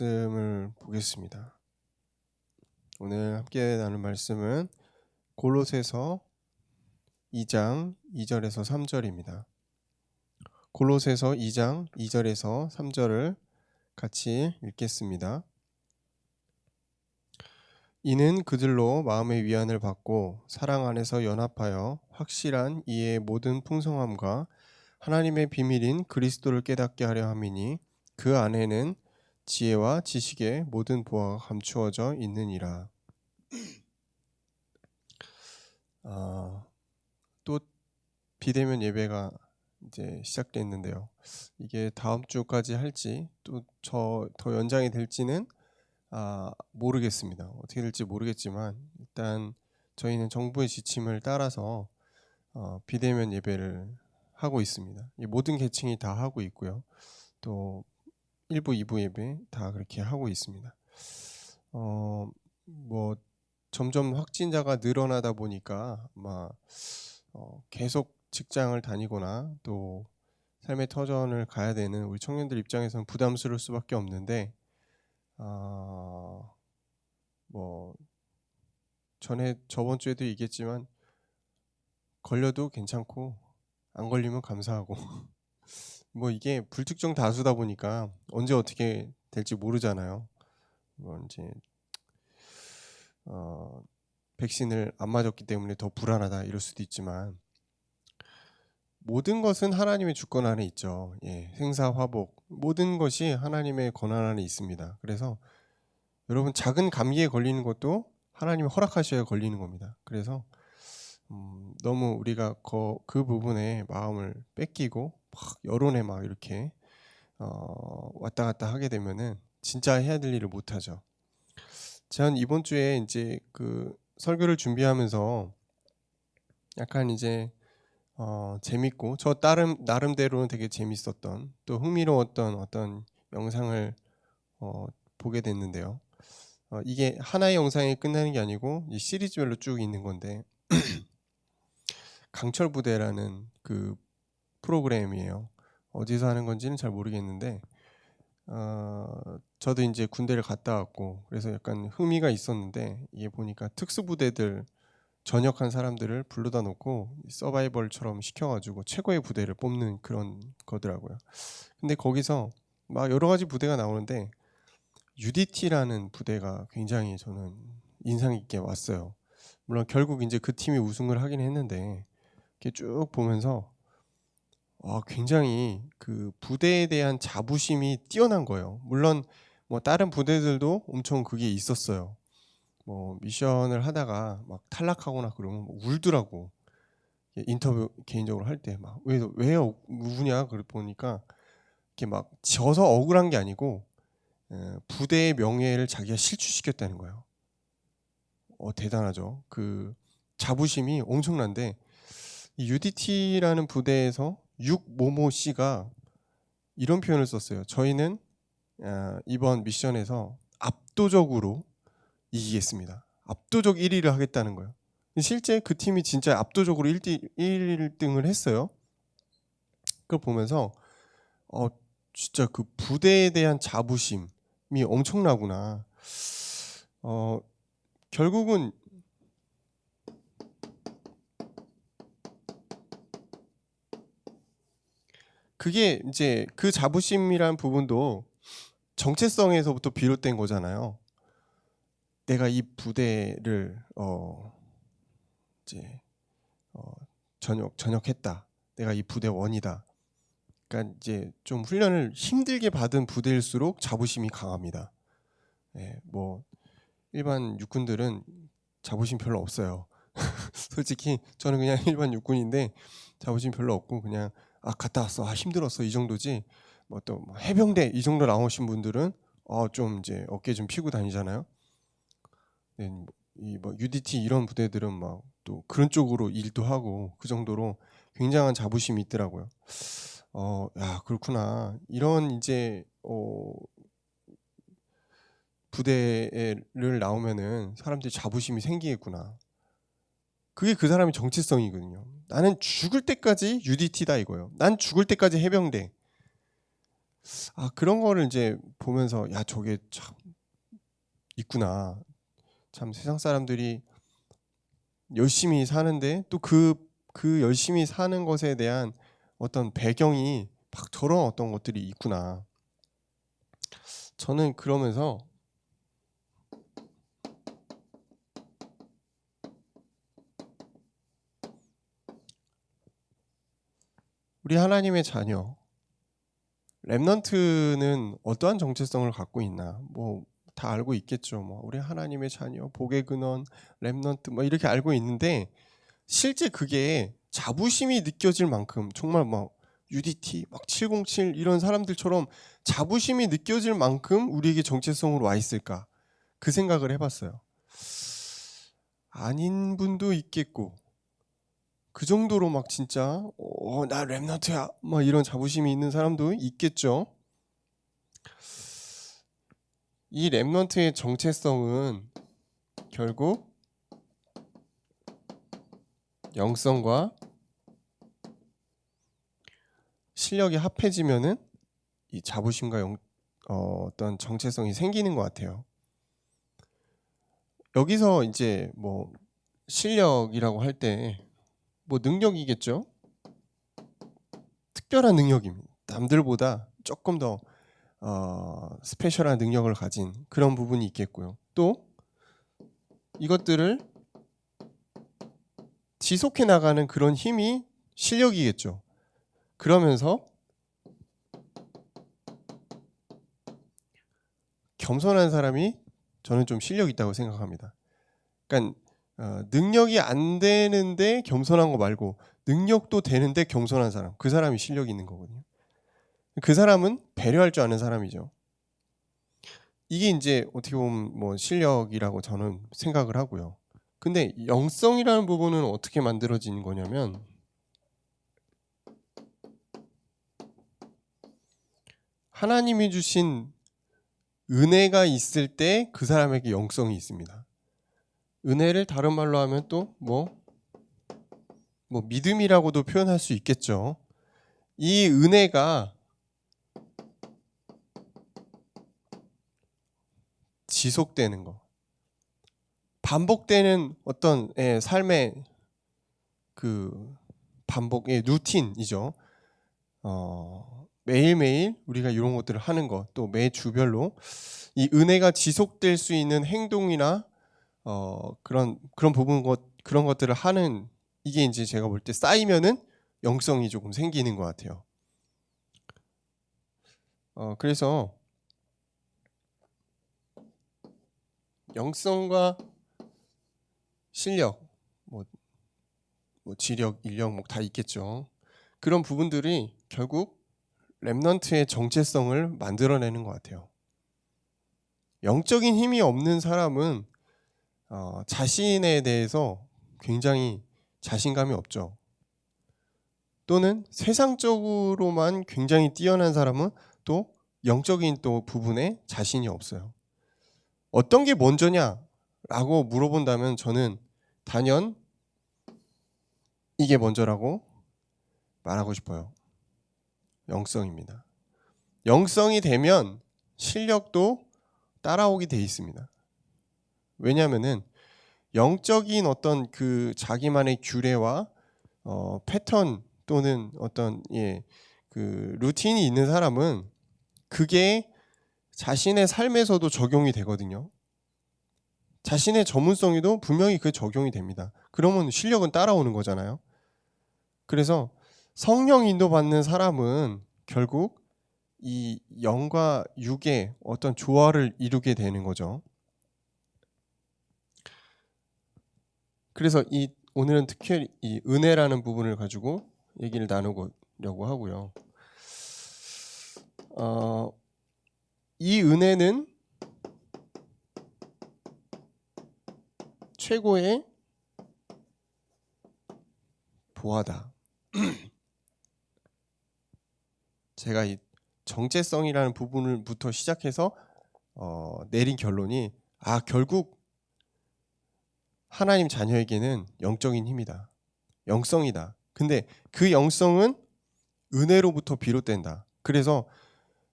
말씀을 보겠습니다. 오늘 함께 나눌 말씀은 골로새서 2장 2절에서 3절입니다. 골로새서 2장 2절에서 3절을 같이 읽겠습니다. 이는 그들로 마음의 위안을 받고 사랑 안에서 연합하여 확실한 이해의 모든 풍성함과 하나님의 비밀인 그리스도를 깨닫게 하려 함이니 그 안에는 지혜와 지식의 모든 보화가 감추어져 있느니라. 또 비대면 예배가 이제 시작됐는데요. 이게 다음 주까지 할지 또 더 연장이 될지는 모르겠습니다. 어떻게 될지 모르겠지만 일단 저희는 정부의 지침을 따라서 비대면 예배를 하고 있습니다. 모든 계층이 다 하고 있고요. 또 1부, 2부 예배 다 그렇게 하고 있습니다. 뭐 점점 확진자가 늘어나다 보니까 아마 계속 직장을 다니거나 또 삶의 터전을 가야 되는 우리 청년들 입장에서는 부담스러울 수밖에 없는데 뭐 저번 주에도 얘기했지만 걸려도 괜찮고 안 걸리면 감사하고 뭐 이게 불특정 다수다 보니까 언제 어떻게 될지 모르잖아요. 뭐 이제 백신을 안 맞았기 때문에 더 불안하다 이럴 수도 있지만 모든 것은 하나님의 주권 안에 있죠. 생사화복 모든 것이 하나님의 권한 안에 있습니다. 그래서 여러분 작은 감기에 걸리는 것도 하나님이 허락하셔야 걸리는 겁니다. 그래서 너무 우리가 그 부분에 마음을 뺏기고 막 여론에 막 이렇게 왔다 갔다 하게 되면은 진짜 해야 될 일을 못 하죠. 제가 이번 주에 이제 그 설교를 준비하면서 약간 이제 재밌고 저 나름대로는 되게 재밌었던 또 흥미로웠던 어떤 영상을 보게 됐는데요. 이게 하나의 영상이 끝나는 게 아니고 이 시리즈별로 쭉 있는 건데 강철 부대라는 그 프로그램이에요. 어디서 하는 건지는 잘 모르겠는데 저도 이제 군대를 갔다 왔고 그래서 약간 흥미가 있었는데 이게 보니까 특수부대들 전역한 사람들을 불러다 놓고 서바이벌처럼 시켜가지고 최고의 부대를 뽑는 그런 거더라고요. 근데 거기서 막 여러 가지 부대가 나오는데 UDT라는 부대가 굉장히 저는 인상 깊게 왔어요. 물론 결국 이제 그 팀이 우승을 하긴 했는데 이렇게 쭉 보면서 굉장히 그 부대에 대한 자부심이 뛰어난 거예요. 물론 뭐 다른 부대들도 엄청 그게 있었어요. 뭐 미션을 하다가 막 탈락하거나 그러면 울더라고. 인터뷰 개인적으로 할 때 막 왜 우냐 그래 보니까 이렇게 막 져서 억울한 게 아니고 부대의 명예를 자기가 실추시켰다는 거예요. 대단하죠. 그 자부심이 엄청난데 이 UDT라는 부대에서 육모모 씨가 이런 표현을 썼어요. 저희는 이번 미션에서 압도적으로 이기겠습니다. 압도적 1위를 하겠다는 거예요. 실제 그 팀이 진짜 압도적으로 1등을 했어요. 그걸 보면서 진짜 그 부대에 대한 자부심이 엄청나구나. 결국은 그게 이제 그 자부심이란 부분도 정체성에서부터 비롯된 거잖아요. 내가 이 부대를 이제 전역했다. 내가 이 부대원이다. 그러니까 이제 좀 훈련을 힘들게 받은 부대일수록 자부심이 강합니다. 뭐 일반 육군들은 자부심 별로 없어요. 솔직히 저는 그냥 일반 육군인데 자부심 별로 없고 그냥 갔다 왔어, 힘들었어 이 정도지. 뭐 또 해병대 이 정도 나오신 분들은 좀 이제 어깨 좀 피고 다니잖아요. 이 뭐 UDT 이런 부대들은 막 또 그런 쪽으로 일도 하고 그 정도로 굉장한 자부심이 있더라고요. 그렇구나. 이런 이제 부대를 나오면은 사람들이 자부심이 생기겠구나. 그게 그 사람의 정체성이거든요. 나는 죽을 때까지 UDT다 이거예요. 난 죽을 때까지 해병대. 그런 거를 이제 보면서 야 저게 참 있구나. 참 세상 사람들이 열심히 사는데 또 그 열심히 사는 것에 대한 어떤 배경이 막 저런 어떤 것들이 있구나. 저는 그러면서 우리 하나님의 자녀 렘넌트는 어떠한 정체성을 갖고 있나? 뭐 다 알고 있겠죠. 뭐 우리 하나님의 자녀, 복의 근원, 렘넌트 뭐 이렇게 알고 있는데 실제 그게 자부심이 느껴질 만큼 정말 막 UDT 막 707 이런 사람들처럼 자부심이 느껴질 만큼 우리에게 정체성으로 와 있을까? 그 생각을 해봤어요. 아닌 분도 있겠고 그 정도로 막 진짜 나 렘넌트야 막 이런 자부심이 있는 사람도 있겠죠. 이 렘넌트의 정체성은 결국 영성과 실력이 합해지면은 이 자부심과 어떤 정체성이 생기는 것 같아요. 여기서 이제 뭐 실력이라고 할 때 뭐 능력이겠죠. 특별한 능력입니다. 남들보다 조금 더 스페셜한 능력을 가진 그런 부분이 있겠고요. 또 이것들을 지속해 나가는 그런 힘이 실력이겠죠. 그러면서 겸손한 사람이 저는 좀 실력 있다고 생각합니다. 그러니까 능력이 안 되는데 겸손한 거 말고 능력도 되는데 겸손한 사람, 그 사람이 실력이 있는 거거든요. 그 사람은 배려할 줄 아는 사람이죠. 이게 이제 어떻게 보면 뭐 실력이라고 저는 생각을 하고요. 근데 영성이라는 부분은 어떻게 만들어지는 거냐면 하나님이 주신 은혜가 있을 때 그 사람에게 영성이 있습니다. 은혜를 다른 말로 하면 또 뭐 믿음이라고도 표현할 수 있겠죠. 이 은혜가 지속되는 거, 반복되는 어떤 삶의 그 반복의 루틴이죠. 매일매일 우리가 이런 것들을 하는 것, 또 매 주별로 이 은혜가 지속될 수 있는 행동이나 그런 그런 것들을 하는 이게 이제 제가 볼 때 쌓이면은 영성이 조금 생기는 것 같아요. 그래서 영성과 실력, 뭐 지력, 인력 뭐 다 있겠죠. 그런 부분들이 결국 렘넌트의 정체성을 만들어내는 것 같아요. 영적인 힘이 없는 사람은 자신에 대해서 굉장히 자신감이 없죠. 또는 세상적으로만 굉장히 뛰어난 사람은 또 영적인 또 부분에 자신이 없어요. 어떤 게 먼저냐라고 물어본다면 저는 단연 이게 먼저라고 말하고 싶어요. 영성입니다. 영성이 되면 실력도 따라오게 돼 있습니다. 왜냐하면은 영적인 어떤 그 자기만의 규례와 패턴 또는 어떤 그 루틴이 있는 사람은 그게 자신의 삶에서도 적용이 되거든요. 자신의 전문성에도 분명히 그 적용이 됩니다. 그러면 실력은 따라오는 거잖아요. 그래서 성령 인도받는 사람은 결국 이 영과 육의 어떤 조화를 이루게 되는 거죠. 그래서 오늘은 특히 이 은혜라는 부분을 가지고 얘기를 나누려고 하고요. 이 은혜는 최고의 보화다. 제가 이 정체성이라는 부분부터 시작해서 내린 결론이 결국 하나님 자녀에게는 영적인 힘이다. 영성이다. 근데 그 영성은 은혜로부터 비롯된다. 그래서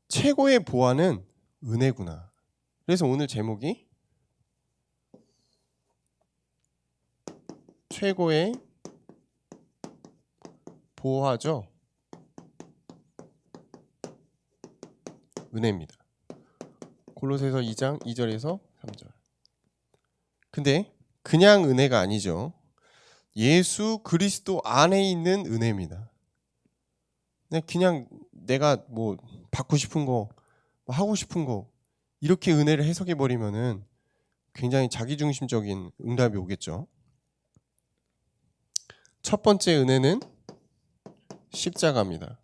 최고의 보화는 은혜구나. 그래서 오늘 제목이 최고의 보화죠. 은혜입니다. 골로새서 2장 2절에서 3절. 근데 그냥 은혜가 아니죠. 예수 그리스도 안에 있는 은혜입니다. 그냥 내가 뭐 받고 싶은 거, 뭐 하고 싶은 거 이렇게 은혜를 해석해 버리면은 굉장히 자기중심적인 응답이 오겠죠. 첫 번째 은혜는 십자가입니다.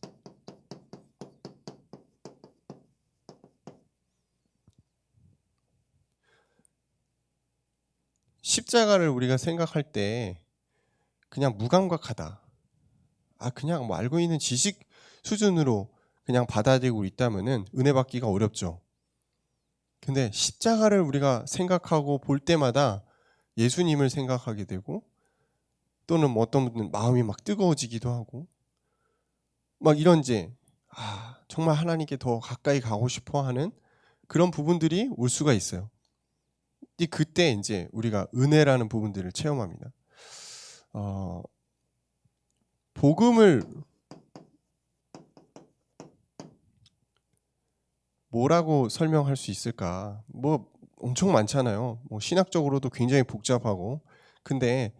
십자가를 우리가 생각할 때 그냥 무감각하다. 그냥 뭐 알고 있는 지식 수준으로 그냥 받아들이고 있다면은 은혜 받기가 어렵죠. 근데 십자가를 우리가 생각하고 볼 때마다 예수님을 생각하게 되고, 또는 뭐 어떤 분들은 마음이 막 뜨거워지기도 하고, 막 이런지 정말 하나님께 더 가까이 가고 싶어 하는 그런 부분들이 올 수가 있어요. 그때 이제 우리가 은혜라는 부분들을 체험합니다. 복음을 뭐라고 설명할 수 있을까? 뭐 엄청 많잖아요. 뭐 신학적으로도 굉장히 복잡하고. 근데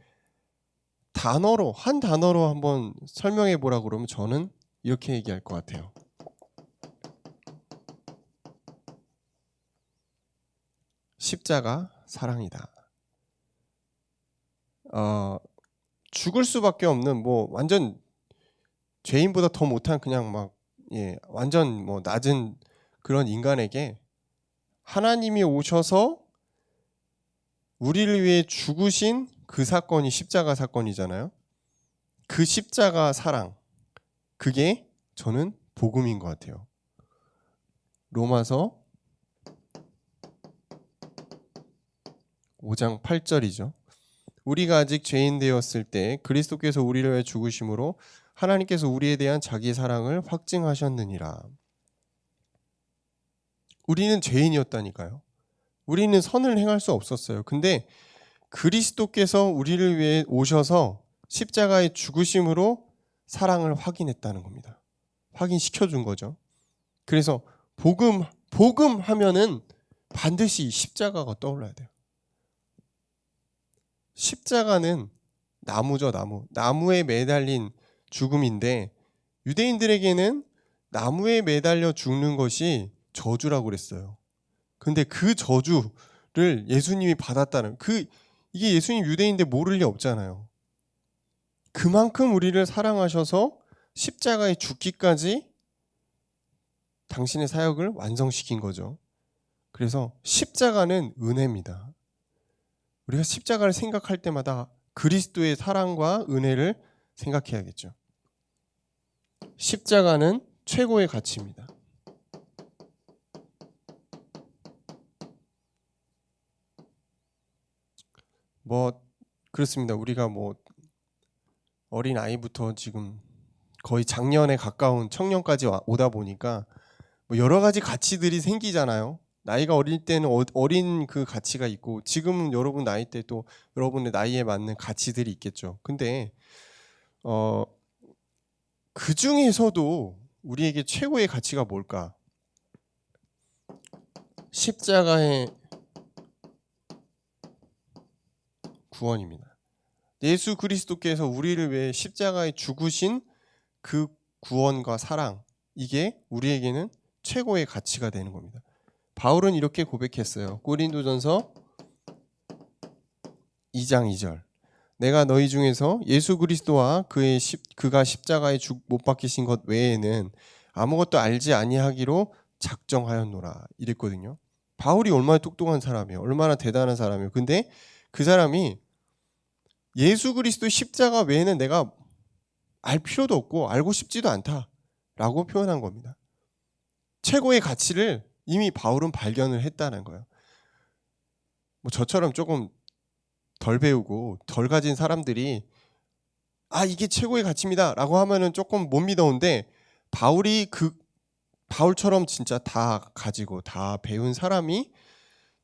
한 단어로 한번 설명해 보라 그러면 저는 이렇게 얘기할 것 같아요. 십자가 사랑이다. 죽을 수밖에 없는 뭐 완전 죄인보다 더 못한 그냥 막 완전 뭐 낮은 그런 인간에게 하나님이 오셔서 우리를 위해 죽으신 그 사건이 십자가 사건이잖아요. 그 십자가 사랑, 그게 저는 복음인 것 같아요. 로마서 5장 8절이죠. 우리가 아직 죄인 되었을 때 그리스도께서 우리를 위해 죽으심으로 하나님께서 우리에 대한 자기의 사랑을 확증하셨느니라. 우리는 죄인이었다니까요. 우리는 선을 행할 수 없었어요. 근데 그리스도께서 우리를 위해 오셔서 십자가의 죽으심으로 사랑을 확인했다는 겁니다. 확인시켜 준 거죠. 그래서 복음 하면은 반드시 십자가가 떠올라야 돼요. 십자가는 나무죠, 나무. 나무에 매달린 죽음인데, 유대인들에게는 나무에 매달려 죽는 것이 저주라고 그랬어요. 근데 그 저주를 예수님이 받았다는, 이게 예수님 유대인인데 모를 리 없잖아요. 그만큼 우리를 사랑하셔서 십자가에 죽기까지 당신의 사역을 완성시킨 거죠. 그래서 십자가는 은혜입니다. 우리가 십자가를 생각할 때마다 그리스도의 사랑과 은혜를 생각해야겠죠. 십자가는 최고의 가치입니다. 뭐 그렇습니다. 우리가 뭐 어린 아이부터 지금 거의 장년에 가까운 청년까지 오다 보니까 뭐 여러 가지 가치들이 생기잖아요. 나이가 어릴 때는 어린 그 가치가 있고, 지금은 여러분 나이 때 또 여러분의 나이에 맞는 가치들이 있겠죠. 근데 그 중에서도 우리에게 최고의 가치가 뭘까? 십자가의 구원입니다. 예수 그리스도께서 우리를 위해 십자가에 죽으신 그 구원과 사랑, 이게 우리에게는 최고의 가치가 되는 겁니다. 바울은 이렇게 고백했어요. 고린도전서 2장 2절. 내가 너희 중에서 예수 그리스도와 그가 십자가에 못 박히신 것 외에는 아무것도 알지 아니하기로 작정하였노라 이랬거든요. 바울이 얼마나 똑똑한 사람이에요. 얼마나 대단한 사람이에요. 근데 그 사람이 예수 그리스도 십자가 외에는 내가 알 필요도 없고 알고 싶지도 않다라고 표현한 겁니다. 최고의 가치를 이미 바울은 발견을 했다는 거예요. 뭐 저처럼 조금 덜 배우고 덜 가진 사람들이 이게 최고의 가치입니다 라고 하면은 조금 못 믿어온데, 바울이 바울처럼 진짜 다 가지고 다 배운 사람이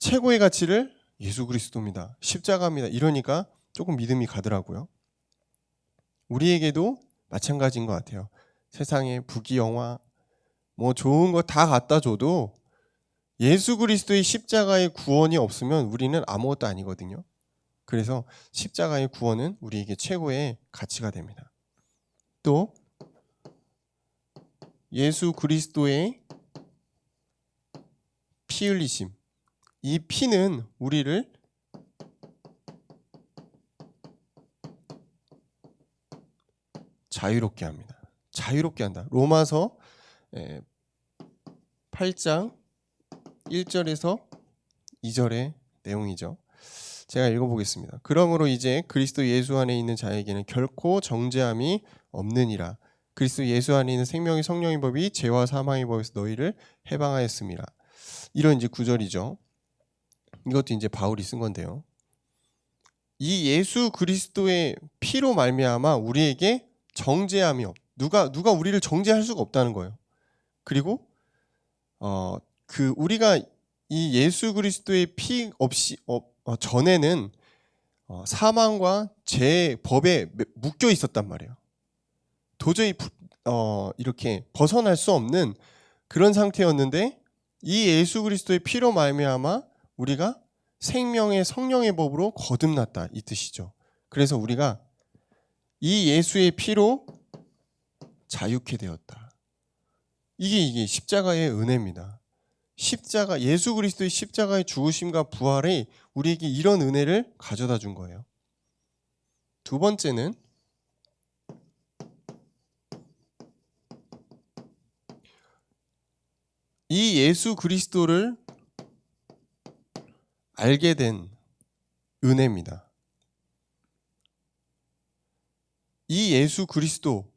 최고의 가치를 예수 그리스도입니다, 십자가입니다 이러니까 조금 믿음이 가더라고요. 우리에게도 마찬가지인 것 같아요. 세상에 부귀영화 뭐 좋은 거 다 갖다 줘도 예수 그리스도의 십자가의 구원이 없으면 우리는 아무것도 아니거든요. 그래서 십자가의 구원은 우리에게 최고의 가치가 됩니다. 또 예수 그리스도의 피 흘리심, 이 피는 우리를 자유롭게 합니다. 자유롭게 한다. 로마서 8장 1절에서 2절의 내용이죠. 제가 읽어보겠습니다. 그러므로 이제 그리스도 예수 안에 있는 자에게는 결코 정죄함이 없느니라. 그리스도 예수 안에 있는 생명의 성령의 법이 죄와 사망의 법에서 너희를 해방하였음이라. 이런 이제 구절이죠. 이것도 이제 바울이 쓴 건데요. 이 예수 그리스도의 피로 말미암아 우리에게 정죄함이 누가 우리를 정죄할 수가 없다는 거예요. 그리고 우리가 이 예수 그리스도의 피 없이 전에는 사망과 죄 법에 묶여 있었단 말이에요. 도저히 이렇게 벗어날 수 없는 그런 상태였는데 이 예수 그리스도의 피로 말미암아 우리가 생명의 성령의 법으로 거듭났다 이 뜻이죠. 그래서 우리가 이 예수의 피로 자유케 되었다. 이게 십자가의 은혜입니다. 십자가, 예수 그리스도의 십자가의 죽으심과 부활이 우리에게 이런 은혜를 가져다 준 거예요. 두 번째는 이 예수 그리스도를 알게 된 은혜입니다. 이 예수 그리스도,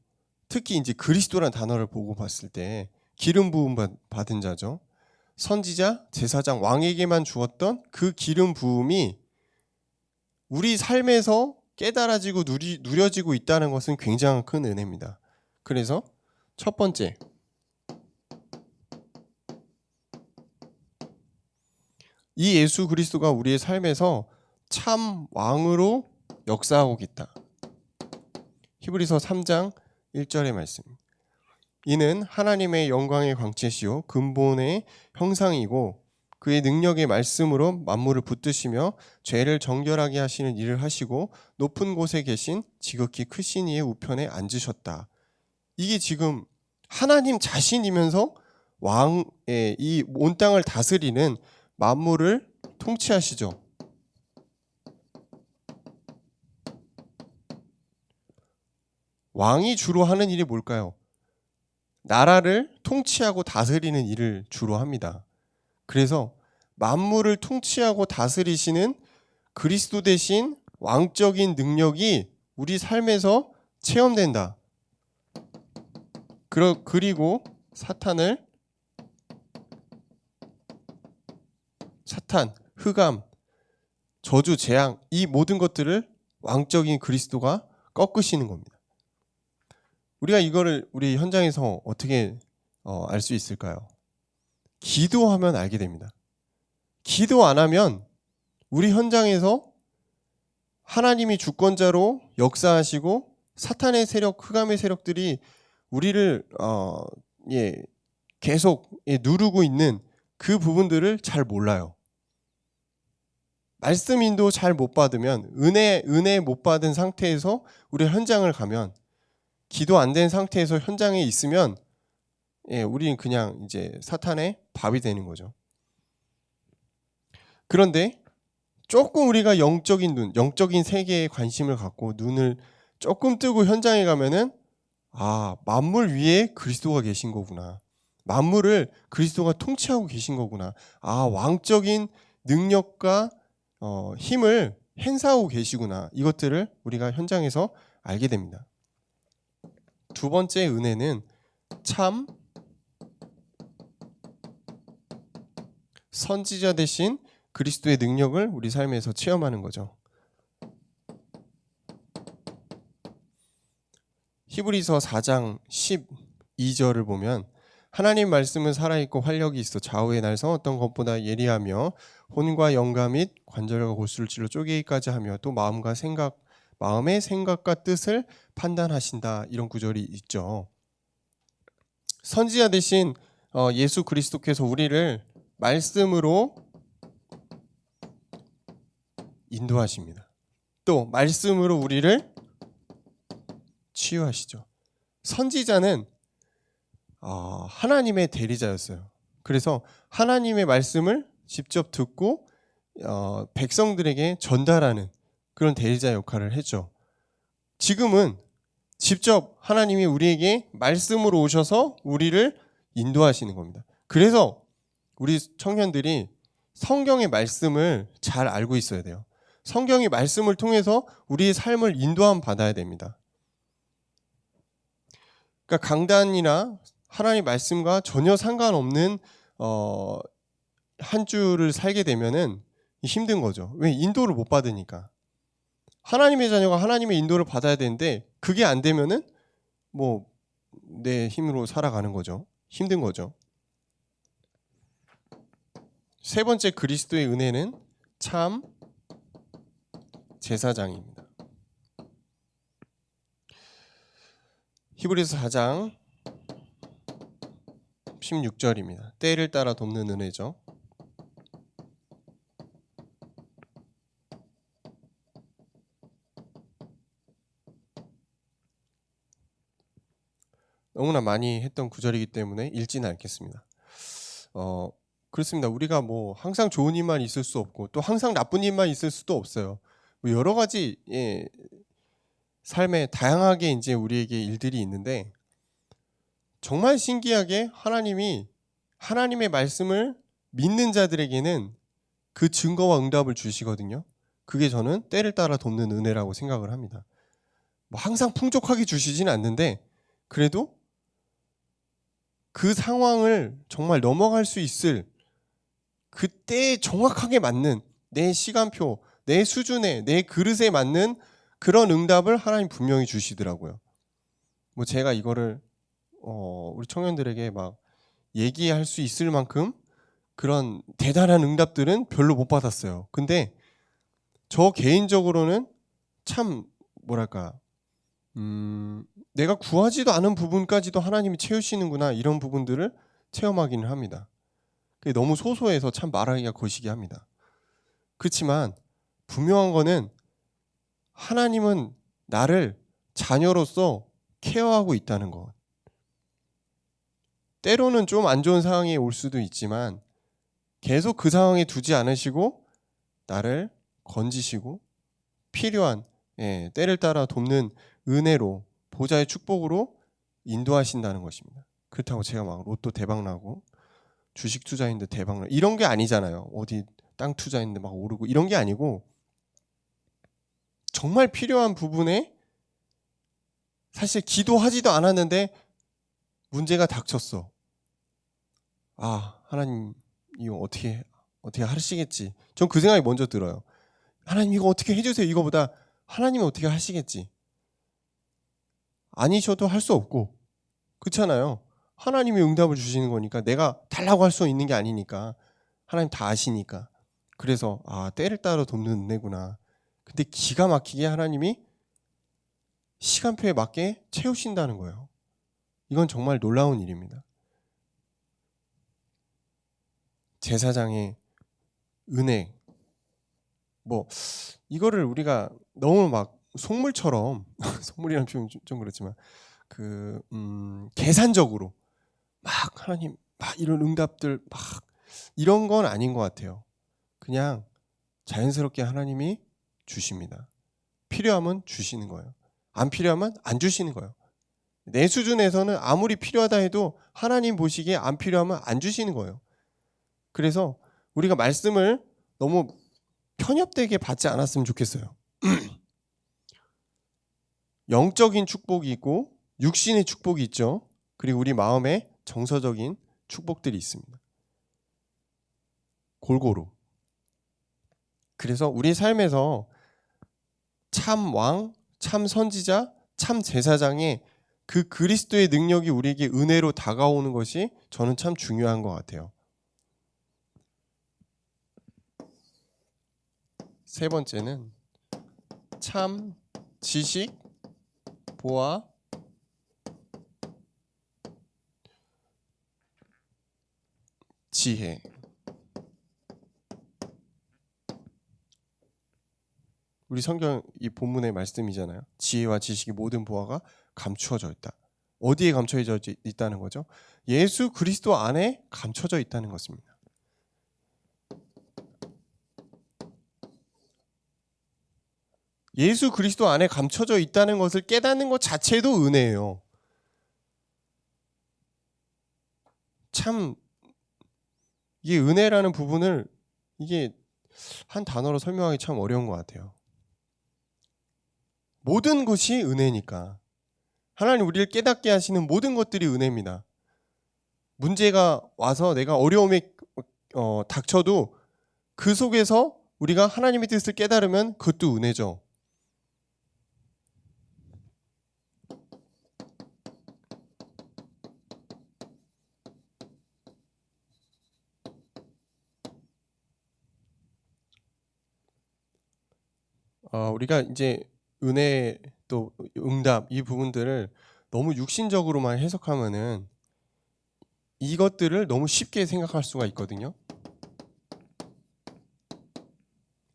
특히 이제 그리스도란 단어를 보고 봤을 때 기름 부음 받은 자죠. 선지자, 제사장, 왕에게만 주었던 그 기름 부음이 우리 삶에서 깨달아지고 누려지고 있다는 것은 굉장히 큰 은혜입니다. 그래서 첫 번째, 이 예수 그리스도가 우리의 삶에서 참 왕으로 역사하고 있다. 히브리서 3장 1절의 말씀. 이는 하나님의 영광의 광채시요 근본의 형상이고 그의 능력의 말씀으로 만물을 붙드시며 죄를 정결하게 하시는 일을 하시고 높은 곳에 계신 지극히 크신 이의 우편에 앉으셨다. 이게 지금 하나님 자신이면서 왕의 이 온 땅을 다스리는 만물을 통치하시죠. 왕이 주로 하는 일이 뭘까요? 나라를 통치하고 다스리는 일을 주로 합니다. 그래서 만물을 통치하고 다스리시는 그리스도 대신 왕적인 능력이 우리 삶에서 체험된다. 그리고 사탄, 흑암, 저주, 재앙 이 모든 것들을 왕적인 그리스도가 꺾으시는 겁니다. 우리가 이거를 우리 현장에서 어떻게 알 수 있을까요? 기도하면 알게 됩니다. 기도 안 하면 우리 현장에서 하나님이 주권자로 역사하시고 사탄의 세력, 흑암의 세력들이 우리를 계속 누르고 있는 그 부분들을 잘 몰라요. 말씀 인도 잘 못 받으면 은혜 못 받은 상태에서 우리 현장을 가면 기도 안 된 상태에서 현장에 있으면 우리는 그냥 이제 사탄의 밥이 되는 거죠. 그런데 조금 우리가 영적인 세계에 관심을 갖고 눈을 조금 뜨고 현장에 가면은 만물 위에 그리스도가 계신 거구나. 만물을 그리스도가 통치하고 계신 거구나. 왕적인 능력과 힘을 행사하고 계시구나. 이것들을 우리가 현장에서 알게 됩니다. 두 번째 은혜는 참 선지자 대신 그리스도의 능력을 우리 삶에서 체험하는 거죠. 히브리서 4장 12절을 보면 하나님 말씀은 살아있고 활력이 있어 좌우의 날선 어떤 것보다 예리하며 혼과 영과 및 관절과 골수를 찔러 쪼개기까지 하며 또 마음의 생각과 뜻을 판단하신다. 이런 구절이 있죠. 선지자 대신 예수 그리스도께서 우리를 말씀으로 인도하십니다. 또 말씀으로 우리를 치유하시죠. 선지자는 하나님의 대리자였어요. 그래서 하나님의 말씀을 직접 듣고 백성들에게 전달하는 그런 대리자 역할을 했죠. 지금은 직접 하나님이 우리에게 말씀으로 오셔서 우리를 인도하시는 겁니다. 그래서 우리 청년들이 성경의 말씀을 잘 알고 있어야 돼요. 성경의 말씀을 통해서 우리의 삶을 인도함 받아야 됩니다. 그러니까 강단이나 하나님의 말씀과 전혀 상관없는 한 주를 살게 되면은 힘든 거죠. 왜? 인도를 못 받으니까. 하나님의 자녀가 하나님의 인도를 받아야 되는데 그게 안 되면은 뭐 내 힘으로 살아가는 거죠. 힘든 거죠. 세 번째 그리스도의 은혜는 참 제사장입니다. 히브리서 4장 16절입니다. 때를 따라 돕는 은혜죠. 너무나 많이 했던 구절이기 때문에 읽지는 않겠습니다. 그렇습니다. 우리가 뭐 항상 좋은 일만 있을 수 없고 또 항상 나쁜 일만 있을 수도 없어요. 뭐 여러 가지 삶에 다양하게 이제 우리에게 일들이 있는데 정말 신기하게 하나님이 하나님의 말씀을 믿는 자들에게는 그 증거와 응답을 주시거든요. 그게 저는 때를 따라 돕는 은혜라고 생각을 합니다. 뭐 항상 풍족하게 주시진 않는데 그래도 그 상황을 정말 넘어갈 수 있을 그때에 정확하게 맞는 내 시간표, 내 수준에, 내 그릇에 맞는 그런 응답을 하나님 분명히 주시더라고요. 뭐 제가 이거를 우리 청년들에게 막 얘기할 수 있을 만큼 그런 대단한 응답들은 별로 못 받았어요. 근데 저 개인적으로는 참 뭐랄까 내가 구하지도 않은 부분까지도 하나님이 채우시는구나 이런 부분들을 체험하기는 합니다. 그게 너무 소소해서 참 말하기가 거시기 합니다. 그렇지만 분명한 거는 하나님은 나를 자녀로서 케어하고 있다는 것. 때로는 좀 안 좋은 상황이 올 수도 있지만 계속 그 상황에 두지 않으시고 나를 건지시고 필요한 때를 따라 돕는 은혜로 보좌의 축복으로 인도하신다는 것입니다. 그렇다고 제가 막 로또 대박 나고 주식 투자했는데 대박 나 이런 게 아니잖아요. 어디 땅 투자했는데 막 오르고 이런 게 아니고 정말 필요한 부분에 사실 기도하지도 않았는데 문제가 닥쳤어. 하나님 이거 어떻게 하시겠지. 전 그 생각이 먼저 들어요. 하나님 이거 어떻게 해주세요. 이거보다 하나님이 어떻게 하시겠지. 아니셔도 할 수 없고 그렇잖아요. 하나님이 응답을 주시는 거니까 내가 달라고 할 수 있는 게 아니니까 하나님 다 아시니까. 그래서 때를 따라 돕는 은혜구나. 근데 기가 막히게 하나님이 시간표에 맞게 채우신다는 거예요. 이건 정말 놀라운 일입니다. 제사장의 은혜. 뭐 이거를 우리가 너무 막 속물처럼 속물이라는 표현 좀 그렇지만 계산적으로 막 하나님 막 이런 응답들 막 이런 건 아닌 것 같아요. 그냥 자연스럽게 하나님이 주십니다. 필요하면 주시는 거예요. 안 필요하면 안 주시는 거예요. 내 수준에서는 아무리 필요하다 해도 하나님 보시기에 안 필요하면 안 주시는 거예요. 그래서 우리가 말씀을 너무 편협되게 받지 않았으면 좋겠어요. 영적인 축복이 있고 육신의 축복이 있죠. 그리고 우리 마음에 정서적인 축복들이 있습니다. 골고루. 그래서 우리 삶에서 참 왕, 참 선지자, 참 제사장의 그 그리스도의 능력이 우리에게 은혜로 다가오는 것이 저는 참 중요한 것 같아요. 세 번째는 참 지식, 보아, 지혜. 우리 성경 이 본문의 말씀이잖아요. 지혜와 지식이 모든 보아가 감추어져 있다. 어디에 감춰져 있다는 거죠? 예수 그리스도 안에 감춰져 있다는 것입니다. 예수 그리스도 안에 감춰져 있다는 것을 깨닫는 것 자체도 은혜예요. 참 이게 은혜라는 부분을 이게 한 단어로 설명하기 참 어려운 것 같아요. 모든 것이 은혜니까. 하나님 우리를 깨닫게 하시는 모든 것들이 은혜입니다. 문제가 와서 내가 어려움에 닥쳐도 그 속에서 우리가 하나님의 뜻을 깨달으면 그것도 은혜죠. 우리가 이제 은혜 또 응답 이 부분들을 너무 육신적으로만 해석하면은 이것들을 너무 쉽게 생각할 수가 있거든요.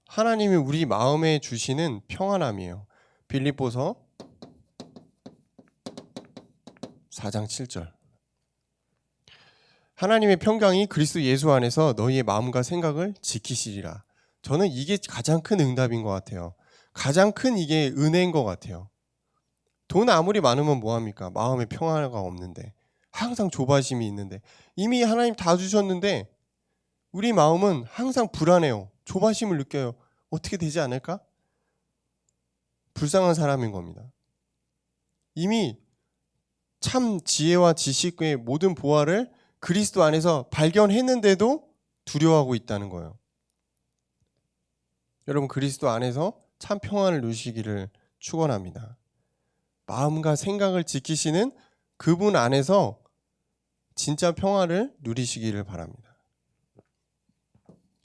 하나님이 우리 마음에 주시는 평안함이에요. 빌립보서 4장 7절. 하나님의 평강이 그리스도 예수 안에서 너희의 마음과 생각을 지키시리라. 저는 이게 가장 큰 응답인 것 같아요. 가장 큰 이게 은혜인 것 같아요. 돈 아무리 많으면 뭐합니까? 마음의 평화가 없는데, 항상 조바심이 있는데, 이미 하나님 다 주셨는데 우리 마음은 항상 불안해요. 조바심을 느껴요. 어떻게 되지 않을까? 불쌍한 사람인 겁니다. 이미 참 지혜와 지식의 모든 보화를 그리스도 안에서 발견했는데도 두려워하고 있다는 거예요. 여러분, 그리스도 안에서 참 평안을 누리시기를 축원합니다. 마음과 생각을 지키시는 그분 안에서 진짜 평화를 누리시기를 바랍니다.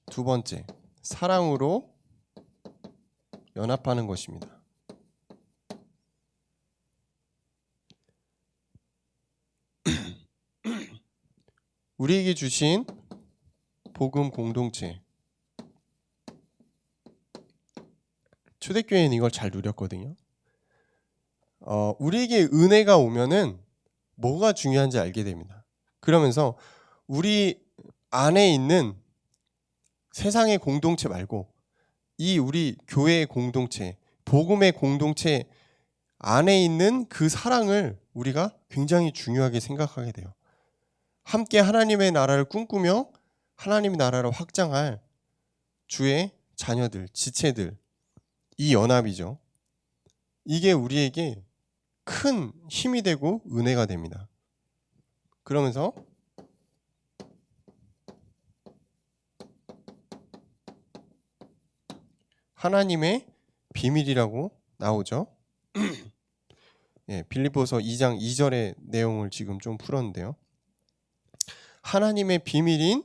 두 번째, 사랑으로 연합하는 것입니다. 우리에게 주신 복음 공동체. 초대교회는 이걸 잘 누렸거든요. 우리에게 은혜가 오면은 뭐가 중요한지 알게 됩니다. 그러면서 우리 안에 있는 세상의 공동체 말고 이 우리 교회의 공동체, 복음의 공동체 안에 있는 그 사랑을 우리가 굉장히 중요하게 생각하게 돼요. 함께 하나님의 나라를 꿈꾸며 하나님의 나라를 확장할 주의 자녀들, 지체들, 이 연합이죠. 이게 우리에게 큰 힘이 되고 은혜가 됩니다. 그러면서 하나님의 비밀이라고 나오죠. 빌립보서 2장 2절의 내용을 지금 좀 풀었는데요. 하나님의 비밀인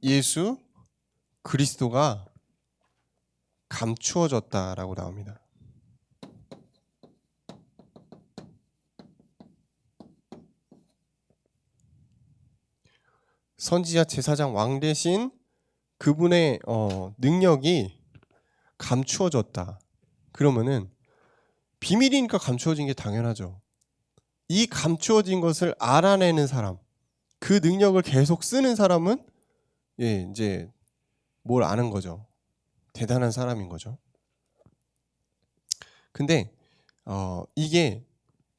예수 그리스도가 감추어졌다라고 나옵니다. 선지자 제사장 왕 대신 그분의 능력이 감추어졌다. 그러면은 비밀이니까 감추어진 게 당연하죠. 이 감추어진 것을 알아내는 사람, 그 능력을 계속 쓰는 사람은 이제 뭘 아는 거죠. 대단한 사람인 거죠. 근데 이게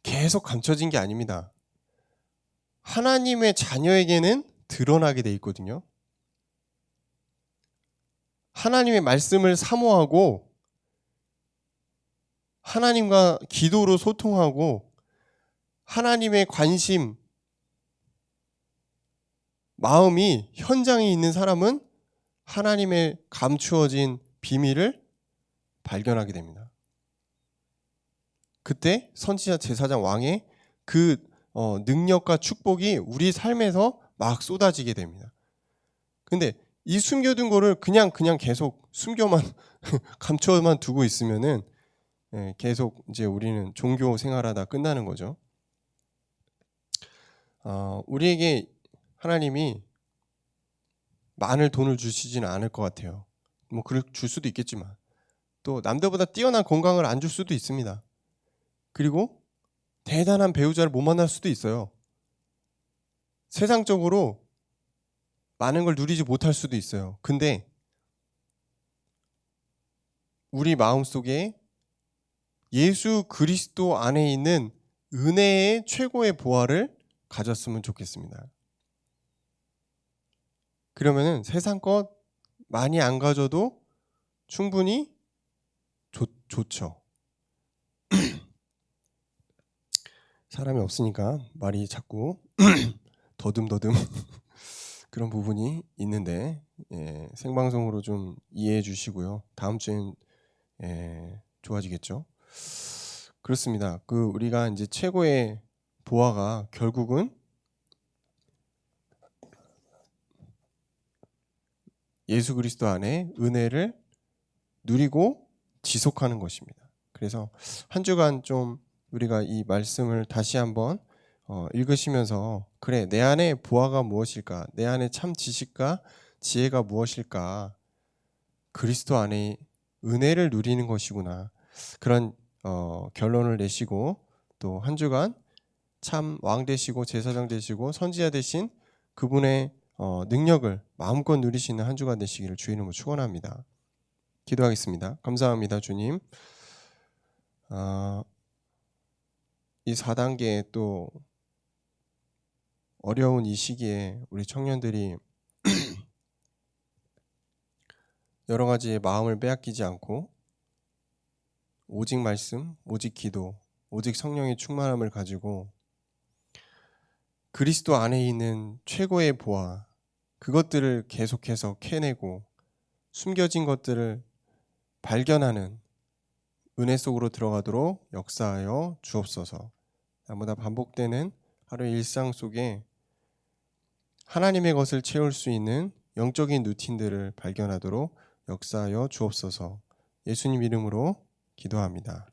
계속 감춰진 게 아닙니다. 하나님의 자녀에게는 드러나게 돼 있거든요. 하나님의 말씀을 사모하고 하나님과 기도로 소통하고 하나님의 관심, 마음이 현장에 있는 사람은 하나님의 감추어진 비밀을 발견하게 됩니다. 그때 선지자, 제사장, 왕의 그 능력과 축복이 우리 삶에서 막 쏟아지게 됩니다. 근데 이 숨겨둔 거를 그냥 계속 숨겨만 감춰만 두고 있으면은 계속 이제 우리는 종교 생활하다 끝나는 거죠. 우리에게 하나님이 많은 돈을 주시지는 않을 것 같아요. 뭐 줄 수도 있겠지만 또 남들보다 뛰어난 건강을 안 줄 수도 있습니다. 그리고 대단한 배우자를 못 만날 수도 있어요. 세상적으로 많은 걸 누리지 못할 수도 있어요. 근데 우리 마음속에 예수 그리스도 안에 있는 은혜의 최고의 보화를 가졌으면 좋겠습니다. 그러면은 세상 것 많이 안 가져도 충분히 좋죠. 사람이 없으니까 말이 자꾸 더듬더듬 그런 부분이 있는데 생방송으로 좀 이해해 주시고요. 다음 주엔 좋아지겠죠. 그렇습니다. 우리가 이제 최고의 보화가 결국은 예수 그리스도 안에 은혜를 누리고 지속하는 것입니다. 그래서 한 주간 좀 우리가 이 말씀을 다시 한번 읽으시면서 그래, 내 안에 보화가 무엇일까? 내 안에 참 지식과 지혜가 무엇일까? 그리스도 안에 은혜를 누리는 것이구나. 그런 결론을 내시고 또 한 주간 참 왕 되시고 제사장 되시고 선지자 되신 그분의 능력을 마음껏 누리시는 한 주간 되시기를 주의 이름으로 축원합니다. 기도하겠습니다. 감사합니다, 주님. 이 4단계 또 어려운 이 시기에 우리 청년들이 여러 가지의 마음을 빼앗기지 않고 오직 말씀, 오직 기도, 오직 성령의 충만함을 가지고 그리스도 안에 있는 최고의 보화, 그것들을 계속해서 캐내고 숨겨진 것들을 발견하는 은혜 속으로 들어가도록 역사하여 주옵소서. 날마다 반복되는 하루의 일상 속에 하나님의 것을 채울 수 있는 영적인 루틴들을 발견하도록 역사하여 주옵소서. 예수님 이름으로 기도합니다.